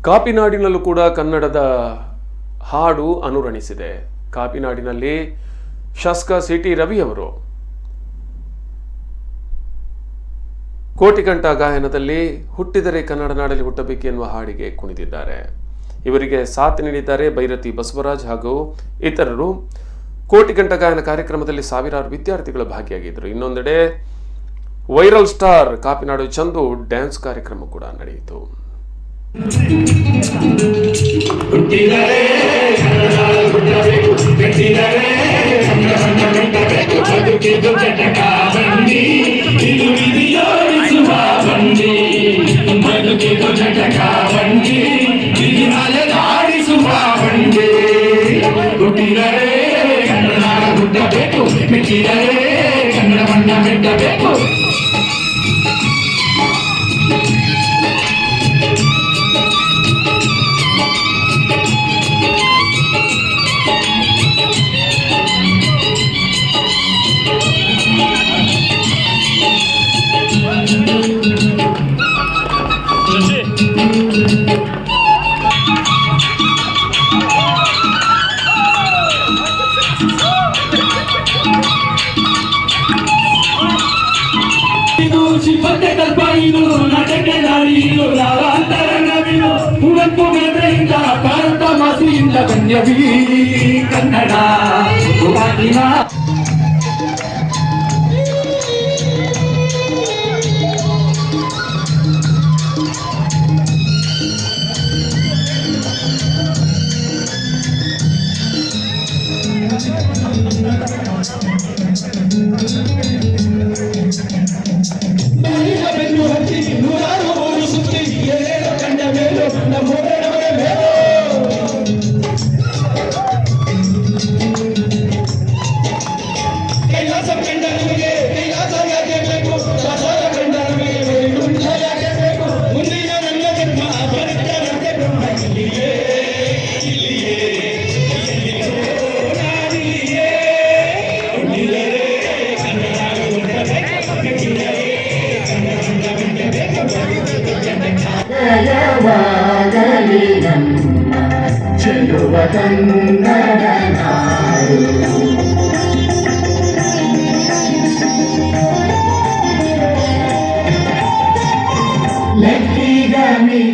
ಕಾಪಿನಾಡಿನಲ್ಲೂ ಕೂಡ ಕನ್ನಡದ ಹಾಡು ಅನುರಣಿಸಿದೆ. ಕಾಪಿನಾಡಿನಲ್ಲಿ ಶಾಸಕ ಸಿ.ಟಿ. ರವಿ ಅವರು ಕೋಟಿಕಂಠ ಗಾಯನದಲ್ಲಿ ಹುಟ್ಟಿದರೆ ಕನ್ನಡ ನಾಡಲ್ಲಿ ಹುಟ್ಟಬೇಕೆನ್ನುವ ಹಾಡಿಗೆ ಕುಣಿದಿದ್ದಾರೆ. ಇವರಿಗೆ ಸಾಥ್ ನೀಡಿದ್ದಾರೆ ಬೈರತಿ ಬಸವರಾಜ್ ಹಾಗೂ ಇತರರು. ಕೋಟಿಕಂಠ ಗಾಯನ ಕಾರ್ಯಕ್ರಮದಲ್ಲಿ ಸಾವಿರಾರು ವಿದ್ಯಾರ್ಥಿಗಳು ಭಾಗಿಯಾಗಿದ್ದರು. ಇನ್ನೊಂದೆಡೆ ವೈರಲ್ ಸ್ಟಾರ್ ಕಾಪಿನಾಡು ಚಂದು ಡ್ಯಾನ್ಸ್ ಕಾರ್ಯಕ್ರಮ ಕೂಡ ನಡೆಯಿತು. ಕನ್ನಡ ಚೆಲುವ ಕನ್ನಡ ನಾಡು.